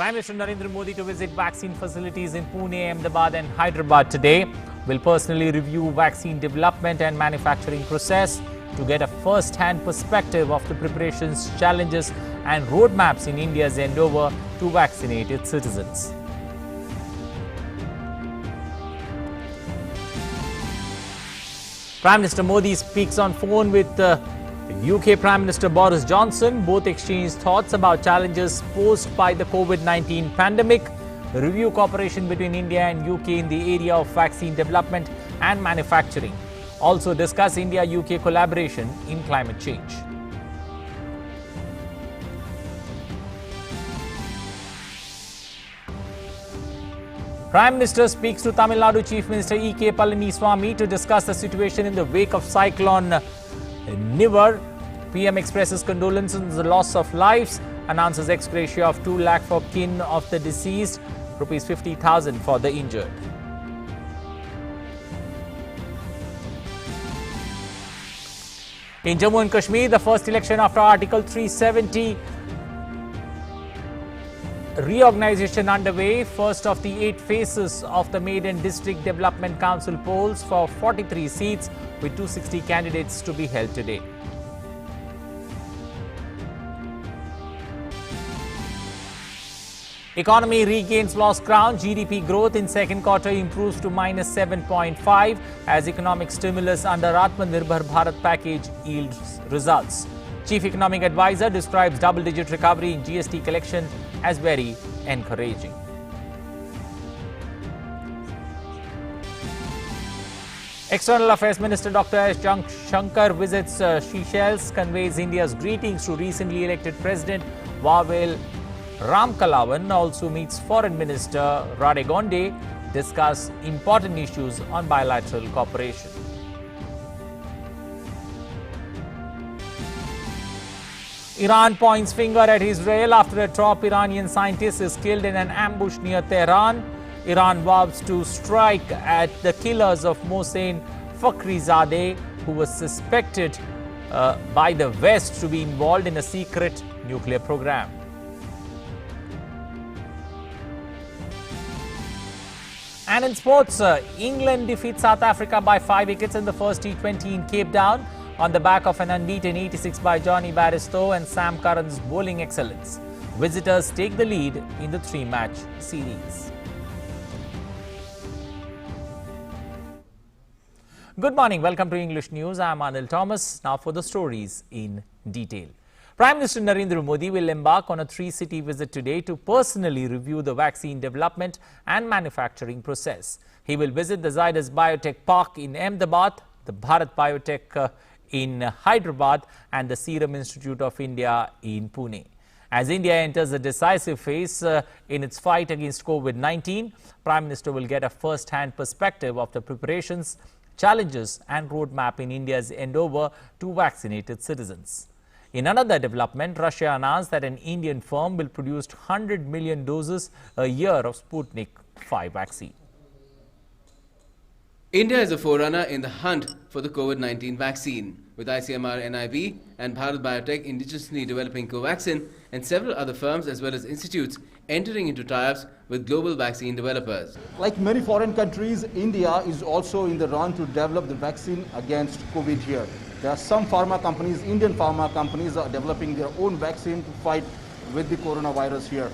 Prime Minister Narendra Modi to visit vaccine facilities in Pune, Ahmedabad and Hyderabad today. Will personally review vaccine development and manufacturing process to get a first-hand perspective of the preparations, challenges and roadmaps in India's endeavour to vaccinate its citizens. Prime Minister Modi speaks on phone with UK Prime Minister Boris Johnson. Both exchanged thoughts about challenges posed by the COVID-19 pandemic, review cooperation between India and UK in the area of vaccine development and manufacturing. Also discuss India-UK collaboration in climate change. Prime Minister speaks to Tamil Nadu Chief Minister Palaniswami to discuss the situation in the wake of cyclone Nadu. PM expresses condolences on the loss of lives, announces ex gratia of 2 lakh for kin of the deceased, rupees 50,000 for the injured. In Jammu and Kashmir, the first election after Article 370 reorganization underway. First of the 8 phases of the maiden District Development Council polls for 43 seats with 260 candidates to be held today. Economy regains lost ground. GDP growth in second quarter improves to -7.5 as economic stimulus under Atmanirbhar Bharat package yields results. Chief Economic Advisor describes double-digit recovery in GST collection as very encouraging. External Affairs Minister Dr. S. Shankar visits Seychelles, conveys India's greetings to recently elected President Wavel Ramkalawan, also meets Foreign Minister Radegonde, discuss important issues on bilateral cooperation. Iran points finger at Israel after a top Iranian scientist is killed in an ambush near Tehran. Iran vows to strike at the killers of Mohsen Fakhrizadeh, who was suspected by the West to be involved in a secret nuclear program. And in sports, England defeats South Africa by 5 wickets in the first T20 in Cape Town on the back of an unbeaten 86 by Johnny Bairstow and Sam Curran's bowling excellence. Visitors take the lead in the 3-match series. Good morning. Welcome to English News. I am Anil Thomas. Now for the stories in detail. Prime Minister Narendra Modi will embark on a 3-city visit today to personally review the vaccine development and manufacturing process. He will visit the Zydus Biotech Park in Ahmedabad, the Bharat Biotech in Hyderabad and the Serum Institute of India in Pune. As India enters a decisive phase in its fight against COVID-19, Prime Minister will get a first-hand perspective of the preparations, challenges and roadmap in India's endeavour to vaccinate its citizens. In another development, Russia announced that an Indian firm will produce 100 million doses a year of Sputnik V vaccine. India is a forerunner in the hunt for the COVID-19 vaccine, with ICMR NIB and Bharat Biotech indigenously developing Covaxin and several other firms as well as institutes entering into tie-ups with global vaccine developers. Like many foreign countries, India is also in the run to develop the vaccine against COVID here. There are some pharma companies, Indian pharma companies are developing their own vaccine to fight with the coronavirus here.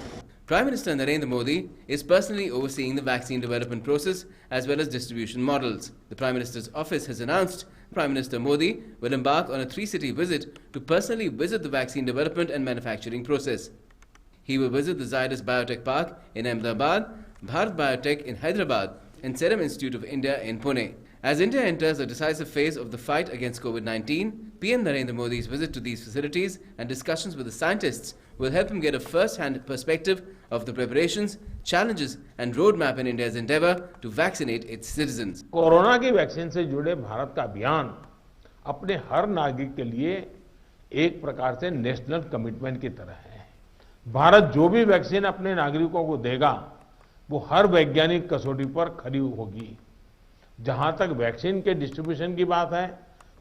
Prime Minister Narendra Modi is personally overseeing the vaccine development process as well as distribution models. The Prime Minister's office has announced Prime Minister Modi will embark on a 3-city visit to personally visit the vaccine development and manufacturing process. He will visit the Zydus Biotech Park in Ahmedabad, Bharat Biotech in Hyderabad and Serum Institute of India in Pune. As India enters a decisive phase of the fight against COVID-19, PM Narendra Modi's visit to these facilities and discussions with the scientists will help him get a first-hand perspective of the preparations, challenges and roadmap in India's endeavour to vaccinate its citizens. Corona की vaccine से जुड़े भारत का अभियान अपने हर नागरिक के लिए एक प्रकार से नेशनल कमिटमेंट की तरह है। भारत जो भी वैक्सीन अपने नागरिकों को देगा, वो हर वैज्ञानिक कसौटी पर खरी होगी। जहां तक वैक्सीन के डिस्ट्रीब्यूशन की बात है,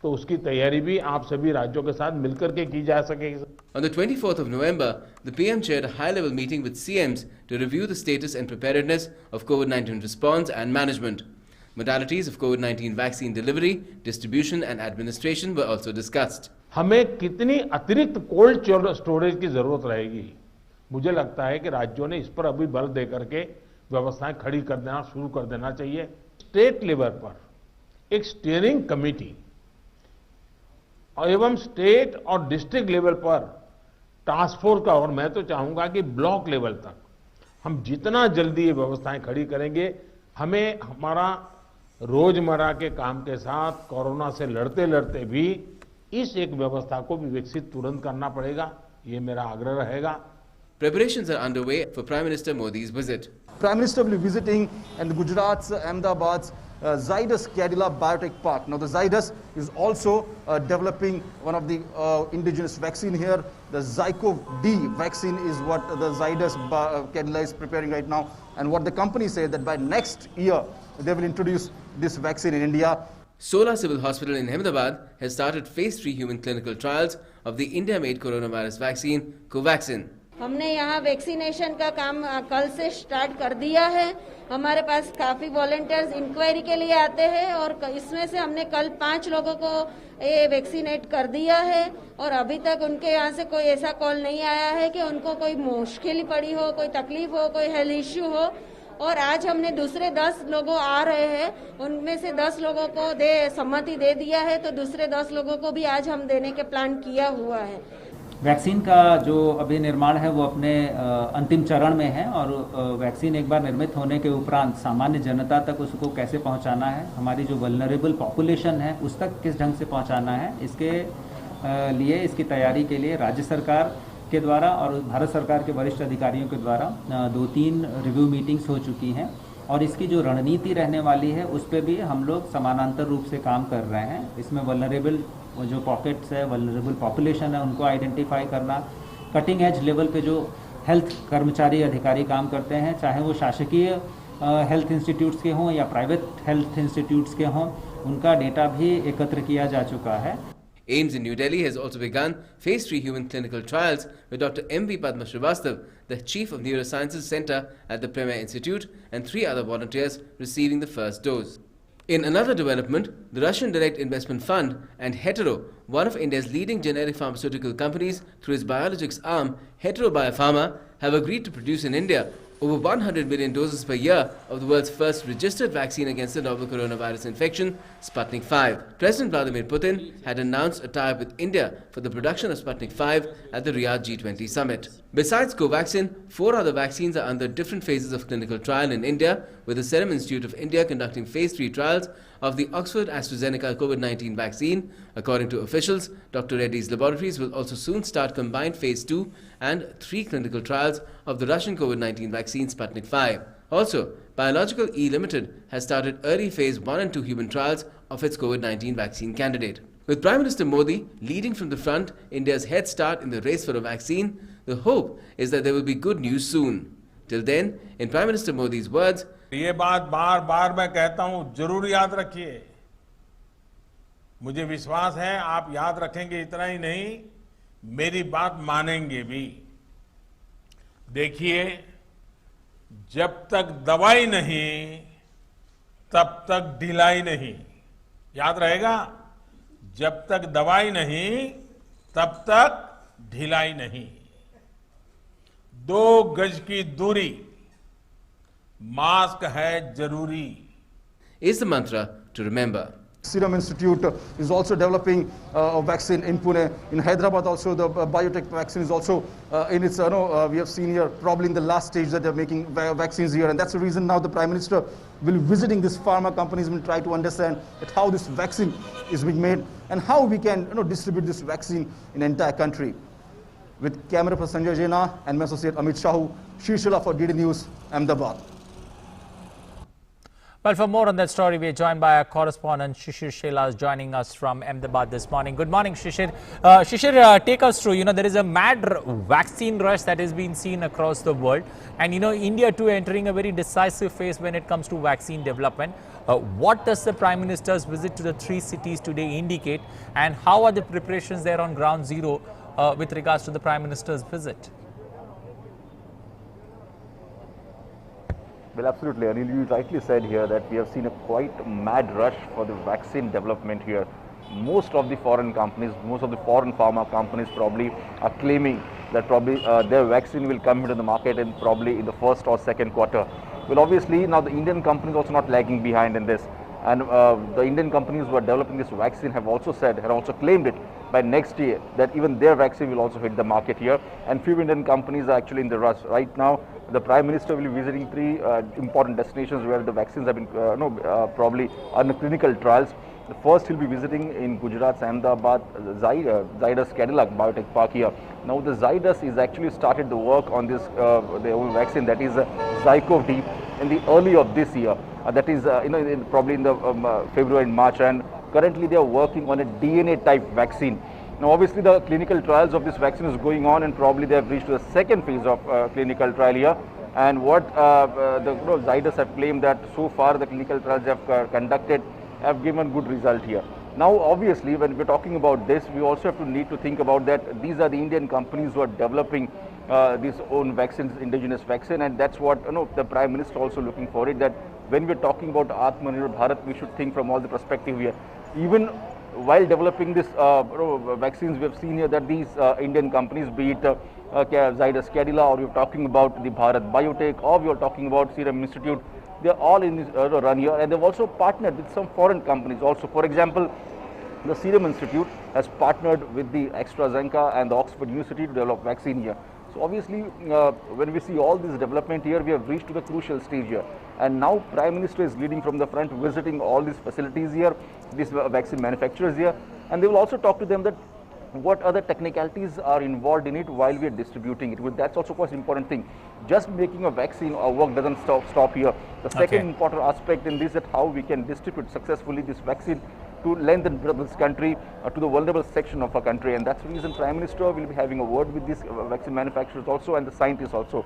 तो उसकी तैयारी भी आप सभी राज्यों के साथ मिलकर के की जा सकेगी। On the 24th of November, the PM chaired a high-level meeting with CMs to review the status and preparedness of COVID-19 response and management. Modalities of COVID-19 vaccine delivery, distribution and administration were also discussed. हमें कितनी अतिरिक्त cold storage की जरूरत रहेगी, मुझे लगता है कि राज्यों ने इस पर अभी बल दे करके व्यवस्थाएं खड़ी कर देना शुरू कर देना चाहिए। स्टेट लेवल पर एक स्टीयरिंग कमेटी एवं स्टेट और डिस्ट्रिक्ट लेवल पर टास्क फोर्स का, और मैं तो चाहूंगा कि ब्लॉक लेवल तक हम जितना जल्दी ये व्यवस्थाएं खड़ी करेंगे, हमें हमारा रोजमर्रा के काम के साथ कोरोना से लड़ते लड़ते भी इस एक व्यवस्था को भी विकसित तुरंत करना पड़ेगा, ये मेरा आग्रह रहेगा। Preparations are underway for Prime Minister Modi's visit. Prime Minister will be visiting and Gujarat's Ahmedabad's Zydus Cadila Biotech Park. Now the Zydus is also developing one of the indigenous vaccine here. The Zycov-D vaccine is what the Zydus Cadila is preparing right now. And what the company says that by next year, they will introduce this vaccine in India. Sola Civil Hospital in Ahmedabad has started phase 3 human clinical trials of the India-made coronavirus vaccine, Covaxin. हमने यहाँ vaccination का काम कल से start कर दिया है। हमारे पास काफ़ी वॉलंटियर्स इंक्वायरी के लिए आते हैं और इसमें से हमने कल 5 लोगों को ये वैक्सीनेट कर दिया है और अभी तक उनके यहाँ से कोई ऐसा कॉल नहीं आया है कि उनको कोई मुश्किल पड़ी हो, कोई तकलीफ हो, कोई हेल्थ इश्यू हो। और आज हमने दूसरे 10 लोगों आ रहे हैं, उनमें से 10 लोगों को सम्मति दे दिया है, तो दूसरे 10 लोगों को भी आज हम देने के प्लान किया हुआ है। वैक्सीन का जो अभी निर्माण है वो अपने अंतिम चरण में है और वैक्सीन एक बार निर्मित होने के उपरांत सामान्य जनता तक उसको कैसे पहुंचाना है, हमारी जो वल्नरेबल पॉपुलेशन है उस तक किस ढंग से पहुंचाना है, इसके लिए इसकी तैयारी के लिए राज्य सरकार के द्वारा और भारत सरकार के वरिष्ठ अधिकारियों के द्वारा 2-3 रिव्यू मीटिंग्स हो चुकी हैं और इसकी जो रणनीति रहने वाली है उस पर भी हम लोग समानांतर रूप से काम कर रहे हैं। इसमें वल्नरेबल जो पॉकेट्स है, वल्नरेबल पॉपुलेशन है, उनको आइडेंटिफाई करना, कटिंग एज लेवल पे जो हेल्थ कर्मचारी अधिकारी काम करते हैं, चाहे वो शासकीय हेल्थ इंस्टीट्यूट्स के हों या प्राइवेट हेल्थ इंस्टीट्यूट्स के हों, उनका डेटा भी एकत्र किया जा चुका है। AIIMS in New Delhi has also begun phase 3 human clinical trials with Dr. M.V. Padma Srivastav, the Chief of Neurosciences Center at the Premier Institute, and 3 other volunteers receiving the first dose. In another development, the Russian Direct Investment Fund and Hetero, one of India's leading generic pharmaceutical companies through its biologics arm, Hetero Biopharma, have agreed to produce in India over 100 million doses per year of the world's first registered vaccine against the novel coronavirus infection, Sputnik V. President Vladimir Putin had announced a tie-up with India for the production of Sputnik V at the Riyadh G20 summit. Besides Covaxin, 4 other vaccines are under different phases of clinical trial in India, with the Serum Institute of India conducting phase 3 trials of the Oxford AstraZeneca COVID-19 vaccine. According to officials, Dr. Reddy's laboratories will also soon start combined phase 2 and 3 clinical trials of the Russian COVID-19 vaccine Sputnik V. Also, Biological E Limited has started early phase 1 and 2 human trials of its COVID-19 vaccine candidate. With Prime Minister Modi leading from the front India's head start in the race for a vaccine, the hope is that there will be good news soon. Till then, in Prime Minister Modi's words, ये बात बार बार मैं कहता हूं, जरूर याद रखिए। मुझे विश्वास है आप याद रखेंगे, इतना ही नहीं मेरी बात मानेंगे भी। देखिए, जब तक दवाई नहीं तब तक ढिलाई नहीं। याद रहेगा, जब तक दवाई नहीं तब तक ढिलाई नहीं। 2 गज की दूरी, मास्क है जरूरी, is the mantra to remember. Serum Institute is also developing a vaccine in Pune. In Hyderabad also the biotech vaccine is also in its, we have seen here probably in the last stage that they're making vaccines here. And that's the reason now the Prime Minister will be visiting these pharma companies and try to understand that how this vaccine is being made and how we can distribute this vaccine in the entire country. With camera person Sanjay Jaina and my associate Amit Shahu, Shishila for DD News, Ahmedabad. Well, for more on that story, we are joined by our correspondent Shishir Shelas joining us from Ahmedabad this morning. Good morning, Shishir. Shishir, take us through. There is a mad vaccine rush that is being seen across the world. And, India too entering a very decisive phase when it comes to vaccine development. What does the Prime Minister's visit to the 3 cities today indicate, and how are the preparations there on ground zero with regards to the Prime Minister's visit? Well, absolutely, Anil. You rightly said here that we have seen a quite mad rush for the vaccine development here. Most of the foreign companies, most of the foreign pharma companies probably are claiming that probably their vaccine will come into the market in probably in the first or second quarter. Well, obviously now the Indian companies also not lagging behind in this, and the Indian companies who are developing this vaccine have also said, have also claimed it by next year that even their vaccine will also hit the market here, and few Indian companies are actually in the rush right now. The Prime Minister will be visiting 3 important destinations where the vaccines have been probably under clinical trials. The first he'll be visiting in Gujarat's Ahmedabad, Zydus Cadillac Biotech Park here. Now the Zydus is actually started the work on this their own vaccine, that is Zycov-D, in the early of this year. That is probably in the February and March, and currently they are working on a DNA type vaccine. Now obviously the clinical trials of this vaccine is going on, and probably they have reached the second phase of clinical trial here. And what the Zydus have claimed that so far the clinical trials they have conducted have given good result here. Now obviously when we're talking about this, we also have to need to think about that these are the Indian companies who are developing these own vaccines, indigenous vaccine, and that's what the Prime Minister also looking for it, that when we're talking about Atmanirbhar Bharat, we should think from all the perspective here. Even while developing this vaccines, we have seen here that these Indian companies, be it Zydus Cadila, or you're talking about the Bharat Biotech, or you're talking about Serum Institute, they're all in this run here, and they've also partnered with some foreign companies also. For example, the Serum Institute has partnered with the AstraZeneca and the Oxford University to develop vaccine here. So obviously, when we see all this development here, we have reached to the crucial stage here. And now Prime Minister is leading from the front, visiting all these facilities here, these vaccine manufacturers here, and they will also talk to them that what other technicalities are involved in it while we are distributing it. That's also quite an important thing. Just making a vaccine or work doesn't stop here. The second important aspect in this is that how we can distribute successfully this vaccine to length and breadth of this country to the vulnerable section of our country, and that's the reason Prime Minister will be having a word with these vaccine manufacturers also and the scientists also.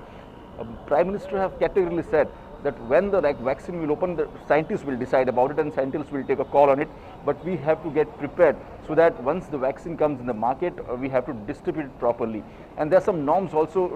Prime Minister have categorically said that when the vaccine will open, the scientists will decide about it and scientists will take a call on it, but we have to get prepared so that once the vaccine comes in the market, we have to distribute it properly. And there are some norms also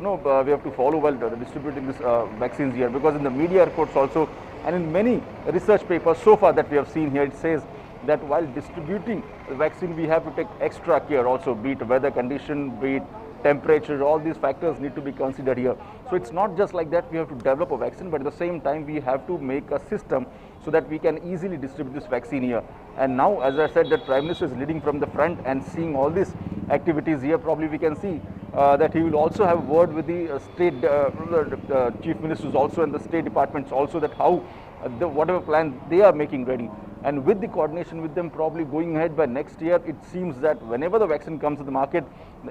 we have to follow while distributing these vaccines here, because in the media reports also and in many research papers so far that we have seen here, it says that while distributing the vaccine, we have to take extra care also, be it weather condition, be it temperature, all these factors need to be considered here. So it's not just like that we have to develop a vaccine, but at the same time we have to make a system so that we can easily distribute this vaccine here. And now, as I said, that Prime Minister is leading from the front and seeing all these activities here, probably we can see that he will also have a word with the state chief ministers also and the state departments also, that how whatever plan they are making ready. And with the coordination with them probably going ahead by next year, it seems that whenever the vaccine comes to the market,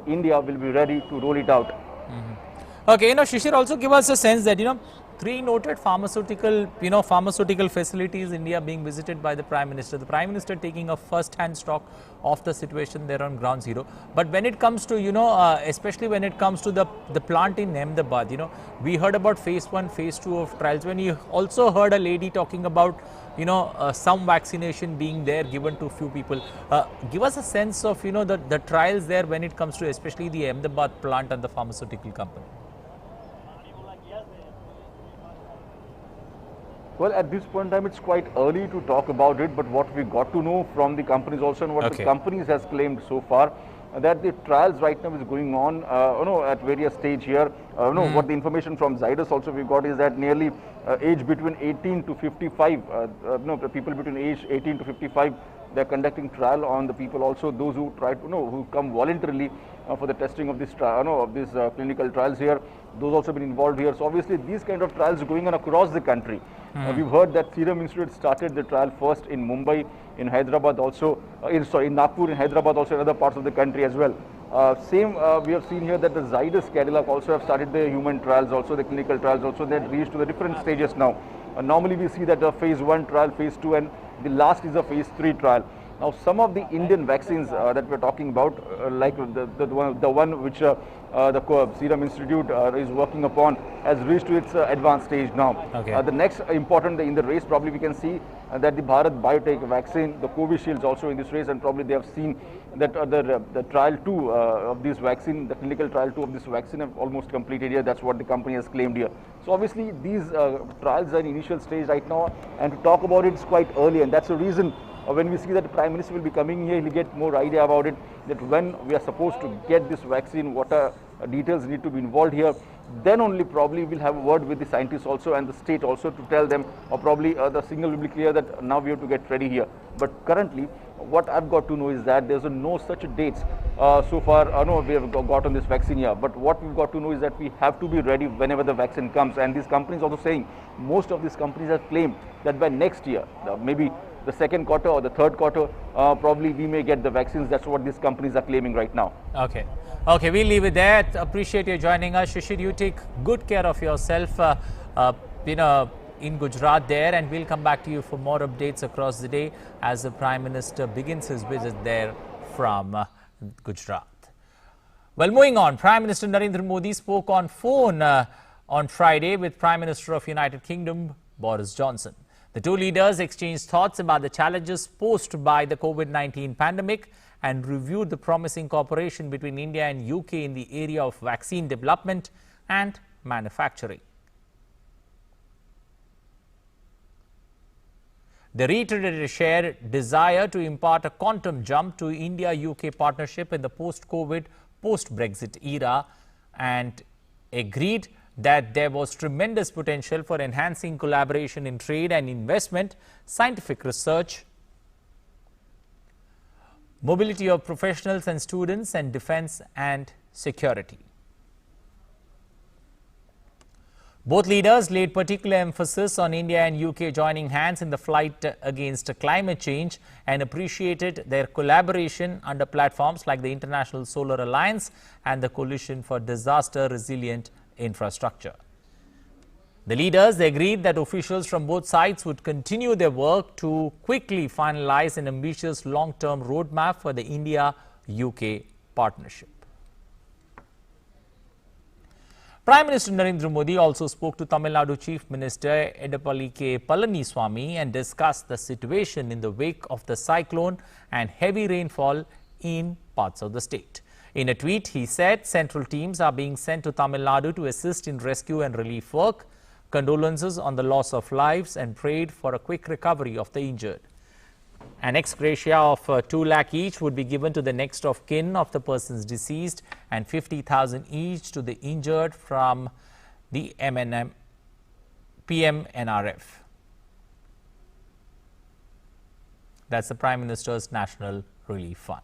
India will be ready to roll it out. Okay, Shishir, also give us a sense that, 3 noted pharmaceutical facilities, India being visited by the Prime Minister. The Prime Minister taking a first-hand stock of the situation there on ground zero. But when it comes to, especially when it comes to the plant in Ahmedabad, we heard about phase 1, phase 2 of trials. When you also heard a lady talking about, some vaccination being there given to few people. Give us a sense of, the trials there when it comes to especially the Ahmedabad plant and the pharmaceutical company. Well, at this point in time, it's quite early to talk about it, but what we got to know from the companies also and what the companies has claimed so far, that the trials right now is going on, at various stage here. What the information from Zydus also we got is that nearly age between 18 to 55, people between age 18 to 55, they're conducting trial on the people also, those who try to, who come voluntarily for the testing of this clinical trials here. Those also been involved here. So obviously these kind of trials are going on across the country. We've heard that Serum Institute started the trial first in Mumbai, in Hyderabad also, in Nagpur, in Hyderabad also, in other parts of the country as well. We have seen here that the Zydus Cadillac also have started the human trials also, the clinical trials also, that reached to the different stages now. Normally we see that the phase 1 trial, phase 2, and the last is a phase 3 trial. Now, some of the Indian vaccines that we're talking about, like the one which the Serum Institute is working upon, has reached to its advanced stage now. Okay. The next important in the race, probably we can see that the Bharat Biotech vaccine, the Covishield is also in this race, and probably they have seen that the trial 2 of this vaccine, the clinical trial 2 of this vaccine have almost completed here. That's what the company has claimed here. So obviously these trials are in initial stage right now, and to talk about it is quite early, and that's the reason when we see that the Prime Minister will be coming here, he'll get more idea about it, that when we are supposed to get this vaccine, what details need to be involved here. Then only probably we'll have a word with the scientists also and the state also to tell them, or probably the signal will be clear that now we have to get ready here. But currently, what I've got to know is that there's no such dates so far. No, we have got on this vaccine here. But what we've got to know is that we have to be ready whenever the vaccine comes. And these companies also saying, most of these companies have claimed that by next year, maybe the second quarter or the third quarter, probably we may get the vaccines. That's what these companies are claiming right now. Okay. Okay, we'll leave it there. Appreciate you joining us. Shishir, you take good care of yourself, in Gujarat there, and we'll come back to you for more updates across the day as the Prime Minister begins his visit there from Gujarat. Well, moving on, Prime Minister Narendra Modi spoke on phone on Friday with Prime Minister of United Kingdom Boris Johnson. The two leaders exchanged thoughts about the challenges posed by the COVID-19 pandemic and reviewed the promising cooperation between India and UK in the area of vaccine development and manufacturing. They reiterated a shared desire to impart a quantum jump to India-UK partnership in the post-COVID, post-Brexit era, and agreed that there was tremendous potential for enhancing collaboration in trade and investment, scientific research, mobility of professionals and students, and defense and security. Both leaders laid particular emphasis on India and UK joining hands in the fight against climate change and appreciated their collaboration under platforms like the International Solar Alliance and the Coalition for Disaster Resilient Infrastructure. The leaders agreed that officials from both sides would continue their work to quickly finalize an ambitious long-term roadmap for the India-UK partnership. Prime Minister Narendra Modi also spoke to Tamil Nadu Chief Minister Edappadi Palaniswami and discussed the situation in the wake of the cyclone and heavy rainfall in parts of the state. In a tweet, he said central teams are being sent to Tamil Nadu to assist in rescue and relief work, condolences on the loss of lives, and prayed for a quick recovery of the injured. An ex gratia of 2 lakh each would be given to the next of kin of the persons deceased and 50,000 each to the injured from the PM NRF. That's the Prime Minister's National Relief Fund.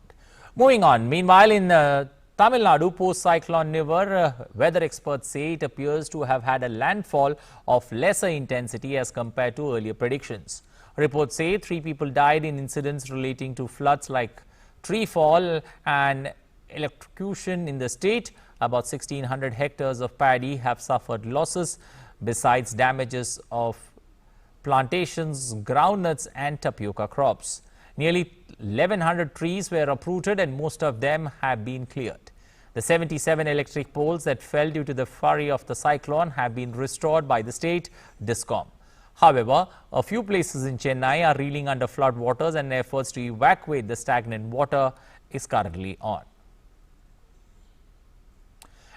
Moving on, meanwhile, in Tamil Nadu, post-cyclone Nivar, weather experts say it appears to have had a landfall of lesser intensity as compared to earlier predictions. Reports say 3 people died in incidents relating to floods like tree fall and electrocution in the state. About 1,600 hectares of paddy have suffered losses, besides damages of plantations, groundnuts and tapioca crops. Nearly 1,100 trees were uprooted and most of them have been cleared. The 77 electric poles that fell due to the fury of the cyclone have been restored by the state DISCOM. However, a few places in Chennai are reeling under flood waters and efforts to evacuate the stagnant water is currently on.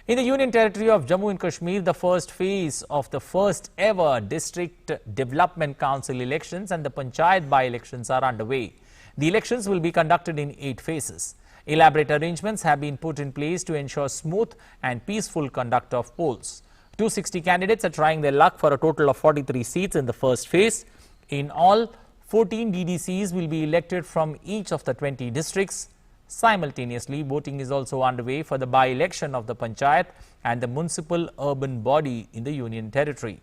In the Union Territory of Jammu and Kashmir, the first phase of the first ever District Development Council elections and the Panchayat by-elections are underway. The elections will be conducted in 8 phases. Elaborate arrangements have been put in place to ensure smooth and peaceful conduct of polls. 260 candidates are trying their luck for a total of 43 seats in the first phase. In all, 14 DDCs will be elected from each of the 20 districts. Simultaneously, voting is also underway for the by-election of the Panchayat and the municipal urban body in the Union Territory.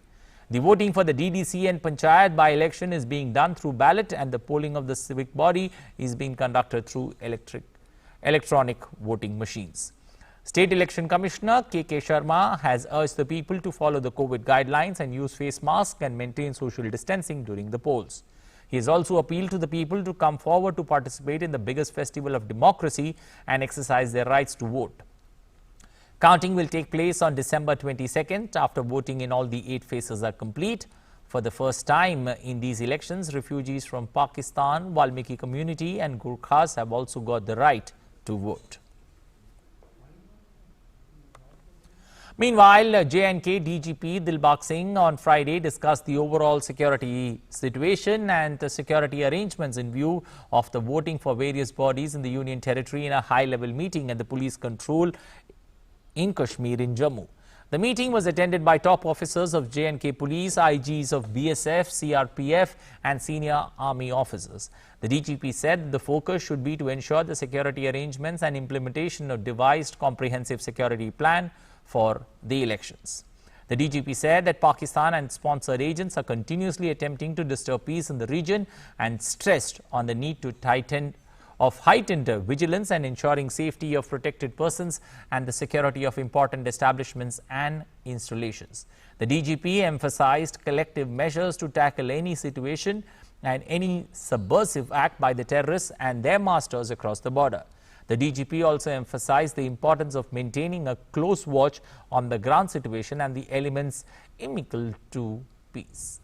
The voting for the DDC and Panchayat by-election is being done through ballot, and the polling of the civic body is being conducted through electronic voting machines. State Election Commissioner K.K. Sharma has urged the people to follow the COVID guidelines and use face masks and maintain social distancing during the polls. He has also appealed to the people to come forward to participate in the biggest festival of democracy and exercise their rights to vote. Counting will take place on December 22nd after voting in all the 8 phases are complete. For the first time in these elections, refugees from Pakistan, Valmiki community and Gurkhas have also got the right to vote. Meanwhile, J&K DGP Dilbagh Singh on Friday discussed the overall security situation and the security arrangements in view of the voting for various bodies in the Union Territory in a high-level meeting at the police control in Kashmir in Jammu. The meeting was attended by top officers of J&K Police, IGs of BSF, CRPF and senior army officers. The DGP said the focus should be to ensure the security arrangements and implementation of devised comprehensive security plan for the elections. The DGP said that Pakistan and sponsored agents are continuously attempting to disturb peace in the region and stressed on the need to heightened vigilance and ensuring safety of protected persons and the security of important establishments and installations. The DGP emphasized collective measures to tackle any situation and any subversive act by the terrorists and their masters across the border. The DGP also emphasized the importance of maintaining a close watch on the ground situation and the elements inimical to peace.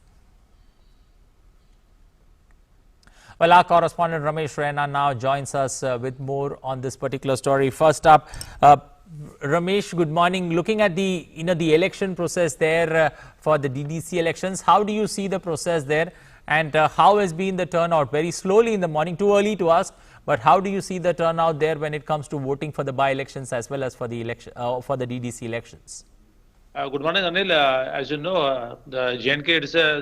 Well, our correspondent Ramesh Raina now joins us with more on this particular story. First up, Ramesh, good morning. Looking at the the election process there for the DDC elections, how do you see the process there, and how has been the turnout? Very slowly in the morning, too early to ask, but how do you see the turnout there when it comes to voting for the by-elections as well as for the election for the DDC elections? Good morning, Anil. As you know, the J&K,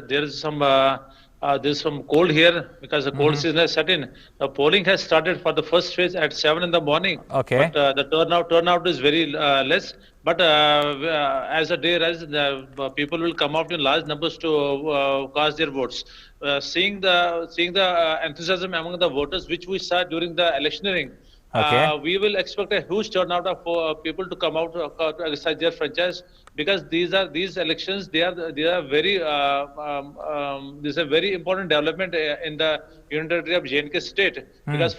there's some cold here because the cold season has set in. The polling has started for the first phase at 7 in the morning. Okay. But the turnout is very less. But as the day rises, the people will come out in large numbers to cast their votes. Seeing the enthusiasm among the voters, which we saw during the electioneering, we will expect a huge turnout of people to come out to exercise their franchise, because these elections they are very this is a very important development in the Union Territory of J&K state, because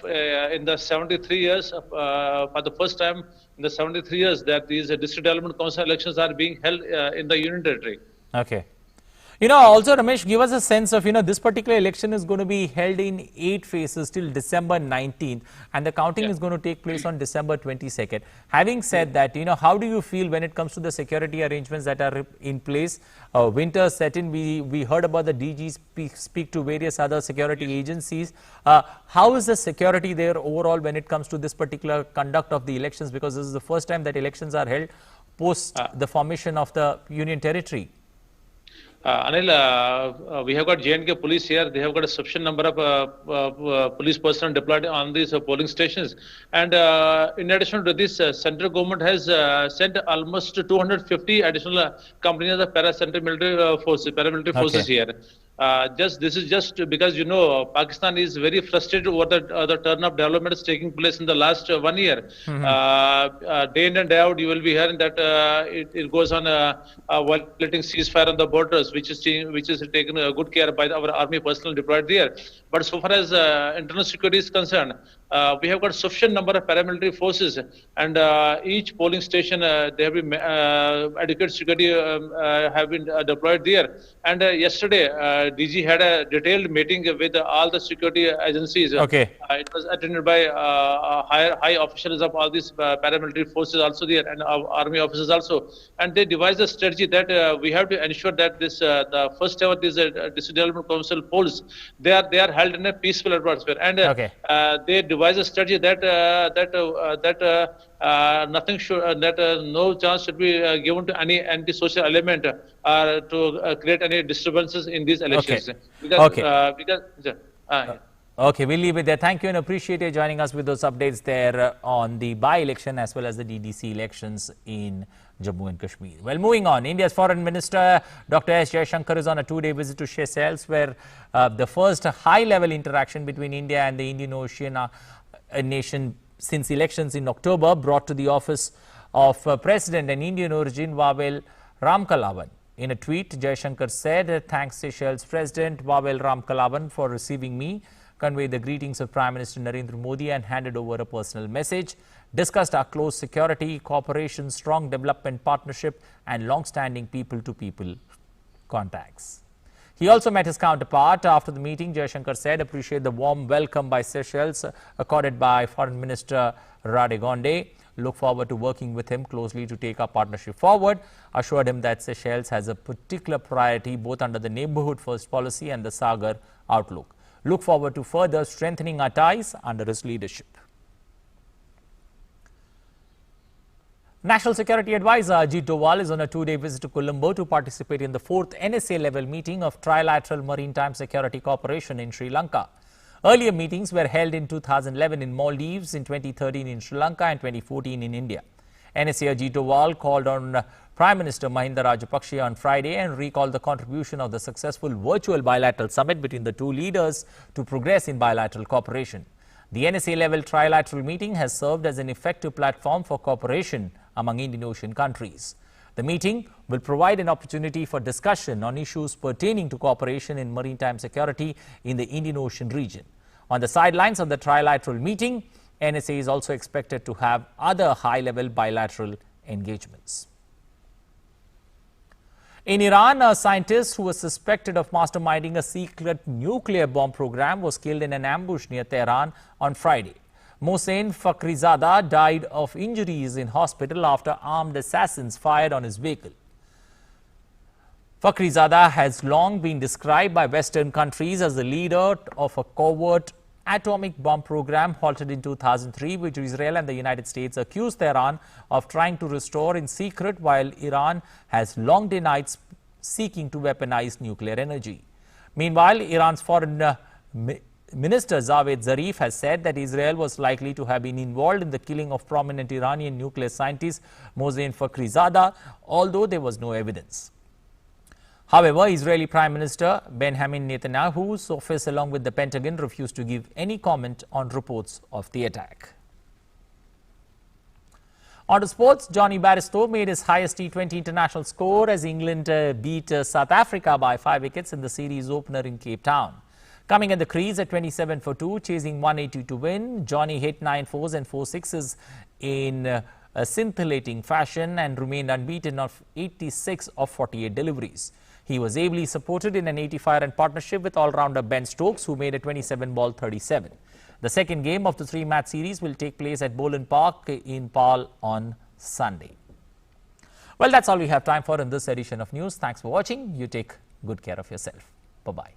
in the 73 years for the first time in the 73 years that these district development council elections are being held in the Union Territory. Okay. Also, Ramesh, give us a sense of, this particular election is going to be held in 8 phases till December 19th, and the counting is going to take place on December 22nd. Having said that, how do you feel when it comes to the security arrangements that are in place? Winter set in, we heard about the DG speak to various other security agencies. How is the security there overall when it comes to this particular conduct of the elections? Because this is the first time that elections are held post the formation of the Union Territory. Anil, we have got J&K police here. They have got a sufficient number of police personnel deployed on these polling stations. And in addition to this, central government has sent almost 250 additional companies of paramilitary forces here. This is just because Pakistan is very frustrated over the turn-up developments taking place in the last 1 year. Day in and day out, you will be hearing that it goes on violating ceasefire on the borders, which is taken good care by our army personnel deployed there. But so far as internal security is concerned, we have got sufficient number of paramilitary forces, and each polling station they have been adequate security have been deployed there. And yesterday, DG had a detailed meeting with all the security agencies. Okay. It was attended by high officials of all these paramilitary forces also there, and army officers also. And they devised a strategy that we have to ensure that this the first ever this district development council polls they are held in a peaceful atmosphere. And they devised a strategy that nothing should no chance should be given to any anti-social element to create any disturbances in these elections. Okay, we'll leave it there. Thank you and appreciate you joining us with those updates there on the by-election as well as the DDC elections in Jammu and Kashmir. Well, moving on, India's Foreign Minister Dr. S. Jaishankar is on a 2-day visit to Seychelles, where the first high-level interaction between India and the Indian Ocean nation since elections in October brought to the office of President and Indian origin Vavel Ramkalawan. In a tweet, Jaishankar said, "Thanks Seychelles President Babel Ramkalawan for receiving me, conveyed the greetings of Prime Minister Narendra Modi and handed over a personal message, discussed our close security, cooperation, strong development partnership and long-standing people-to-people contacts." He also met his counterpart. After the meeting, Jaishankar said, "Appreciate the warm welcome by Seychelles accorded by Foreign Minister Radegonde. Look forward to working with him closely to take our partnership forward." Assured him that Seychelles has a particular priority both under the Neighbourhood First policy and the Sagar outlook. Look forward to further strengthening our ties under his leadership. National Security Advisor Ajit Doval is on a two-day visit to Colombo to participate in the 4th NSA-level meeting of Trilateral Maritime Security Cooperation in Sri Lanka. Earlier meetings were held in 2011 in Maldives, in 2013 in Sri Lanka and 2014 in India. NSA Ajit Doval called on Prime Minister Mahinda Rajapaksa on Friday and recalled the contribution of the successful virtual bilateral summit between the two leaders to progress in bilateral cooperation. The NSA-level trilateral meeting has served as an effective platform for cooperation among Indian Ocean countries. The meeting will provide an opportunity for discussion on issues pertaining to cooperation in maritime security in the Indian Ocean region. On the sidelines of the trilateral meeting, NSA is also expected to have other high-level bilateral engagements. In Iran, a scientist who was suspected of masterminding a secret nuclear bomb program was killed in an ambush near Tehran on Friday. Mohsen Fakhrizadeh died of injuries in hospital after armed assassins fired on his vehicle. Fakhrizadeh has long been described by Western countries as the leader of a covert atomic bomb program halted in 2003, which Israel and the United States accused Tehran of trying to restore in secret, while Iran has long denied seeking to weaponize nuclear energy. Meanwhile, Iran's foreign Minister Javed Zarif has said that Israel was likely to have been involved in the killing of prominent Iranian nuclear scientist Mohsen Fakhrizadeh, although there was no evidence. However, Israeli Prime Minister Benjamin Netanyahu's office along with the Pentagon refused to give any comment on reports of the attack. On to sports, Johnny Bairstow made his highest T20 international score as England beat South Africa by 5 wickets in the series opener in Cape Town. Coming at the crease at 27 for 2, chasing 180 to win, Johnny hit 9 fours and 4 sixes in a scintillating fashion and remained unbeaten of 86 of 48 deliveries. He was ably supported in an 85-run partnership with all-rounder Ben Stokes, who made a 27-ball 37. The second game of the 3-match series will take place at Boland Park in Paarl on Sunday. Well, that's all we have time for in this edition of news. Thanks for watching. You take good care of yourself. Bye-bye.